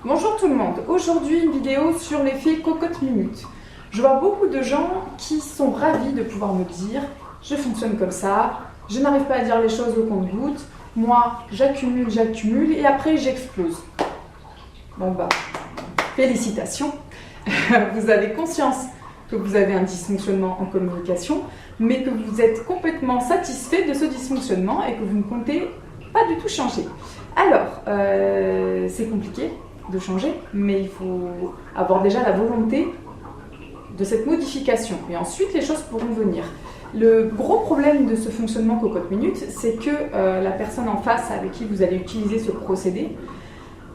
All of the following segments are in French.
Bonjour tout le monde, aujourd'hui une vidéo sur l'effet cocotte minute. Je vois beaucoup de gens qui sont ravis de pouvoir me dire « je fonctionne comme ça, je n'arrive pas à dire les choses au compte-gouttes, moi j'accumule et après j'explose ». Bon bah, félicitations, vous avez conscience que vous avez un dysfonctionnement en communication, mais que vous êtes complètement satisfait de ce dysfonctionnement et que vous ne comptez pas du tout changer. Alors, c'est compliqué de changer, mais il faut avoir déjà la volonté de cette modification. Et ensuite, les choses pourront venir. Le gros problème de ce fonctionnement cocotte minute, c'est que la personne en face avec qui vous allez utiliser ce procédé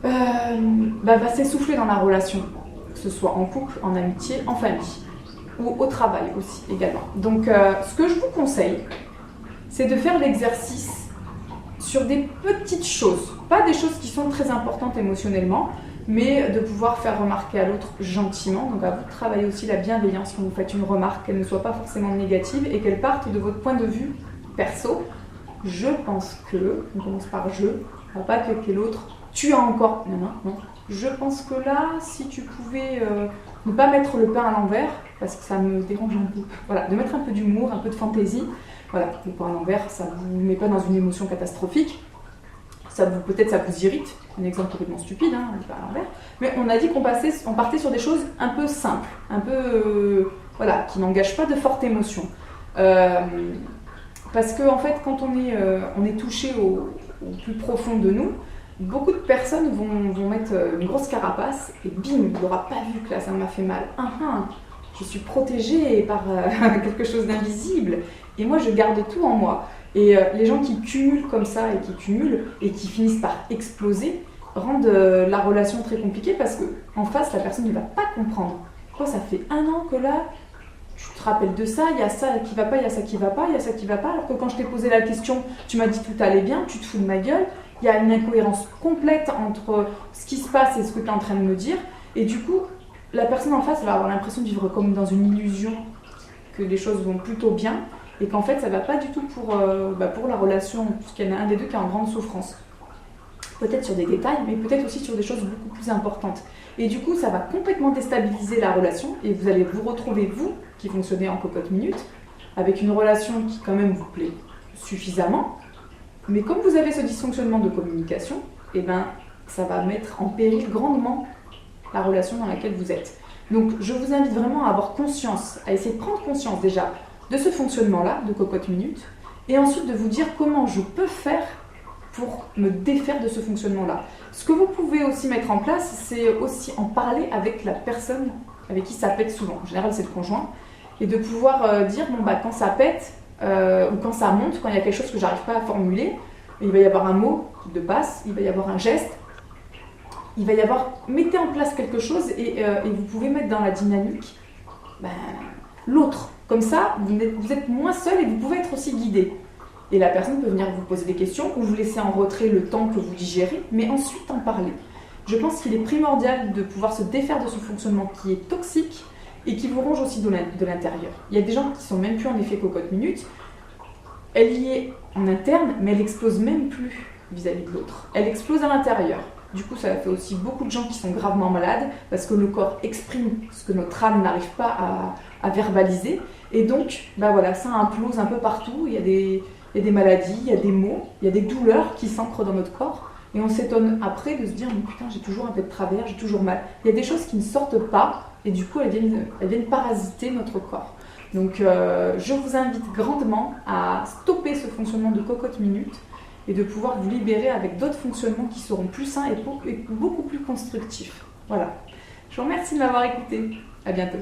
va s'essouffler dans la relation, que ce soit en couple, en amitié, en famille, ou au travail aussi également. Donc, ce que je vous conseille, c'est de faire l'exercice sur des petites choses, pas des choses qui sont très importantes émotionnellement, mais de pouvoir faire remarquer à l'autre gentiment. Donc à vous de travailler aussi la bienveillance quand vous faites une remarque, qu'elle ne soit pas forcément négative et qu'elle parte de votre point de vue perso. Je pense que, on commence par je, on va pas claquer l'autre, tu as encore, non. Je pense que là, si tu pouvais ne pas mettre le pain à l'envers, parce que ça me dérange un peu, voilà, de mettre un peu d'humour, un peu de fantaisie. Voilà, le pain à l'envers, ça ne vous met pas dans une émotion catastrophique. Peut-être ça vous irrite, un exemple complètement stupide, hein, le pain à l'envers. Mais on a dit qu'on partait sur des choses un peu simples, un peu, voilà, qui n'engagent pas de forte émotion. Parce que en fait, quand on est touché au plus profond de nous, beaucoup de personnes vont mettre une grosse carapace et bim, il n'aura pas vu que là ça m'a fait mal. Je suis protégée par quelque chose d'invisible et moi je garde tout en moi. Et les gens qui cumulent comme ça et qui cumulent et qui finissent par exploser rendent la relation très compliquée parce qu'en face la personne ne va pas comprendre. Quoi, ça fait 1 an que là tu te rappelles de ça, il y a ça qui va pas, il y a ça qui va pas, il y a ça qui va pas, alors que quand je t'ai posé la question, tu m'as dit tout allait bien, tu te fous de ma gueule. Il y a une incohérence complète entre ce qui se passe et ce que tu es en train de me dire. Et du coup, la personne en face va avoir l'impression de vivre comme dans une illusion, que les choses vont plutôt bien, et qu'en fait, ça ne va pas du tout pour la relation, puisqu'il y en a un des deux qui est en grande souffrance. Peut-être sur des détails, mais peut-être aussi sur des choses beaucoup plus importantes. Et du coup, ça va complètement déstabiliser la relation, et vous allez vous retrouver, vous, qui fonctionnez en cocotte minute, avec une relation qui quand même vous plaît suffisamment. Mais comme vous avez ce dysfonctionnement de communication, ça va mettre en péril grandement la relation dans laquelle vous êtes. Donc je vous invite vraiment à avoir conscience, à essayer de prendre conscience déjà de ce fonctionnement-là, de cocotte minute, et ensuite de vous dire comment je peux faire pour me défaire de ce fonctionnement-là. Ce que vous pouvez aussi mettre en place, c'est aussi en parler avec la personne avec qui ça pète souvent. En général, c'est le conjoint. Et de pouvoir dire, quand ça pète, ou quand ça monte, quand il y a quelque chose que j'arrive pas à formuler, il va y avoir un mot de passe, il va y avoir un geste, il va y avoir, mettez en place quelque chose et vous pouvez mettre dans la dynamique l'autre. Comme ça, vous êtes moins seul et vous pouvez être aussi guidé. Et la personne peut venir vous poser des questions ou vous laisser en retrait le temps que vous digérez, mais ensuite en parler. Je pense qu'il est primordial de pouvoir se défaire de ce fonctionnement qui est toxique et qui vous ronge aussi de l'intérieur. Il y a des gens qui sont même plus en effet cocotte minute. Elle y est en interne, mais elle explose même plus vis-à-vis de l'autre. Elle explose à l'intérieur. Du coup, ça fait aussi beaucoup de gens qui sont gravement malades parce que le corps exprime ce que notre âme n'arrive pas à verbaliser. Et donc, ça implose un peu partout. Il y a des maladies, il y a des maux, il y a des douleurs qui s'ancrent dans notre corps. Et on s'étonne après de se dire « Mais putain, j'ai toujours un peu de travers, j'ai toujours mal ». Il y a des choses qui ne sortent pas et du coup, elles viennent parasiter notre corps. Donc, je vous invite grandement à stopper ce fonctionnement de cocotte minute et de pouvoir vous libérer avec d'autres fonctionnements qui seront plus sains et beaucoup plus constructifs. Voilà. Je vous remercie de m'avoir écouté. À bientôt.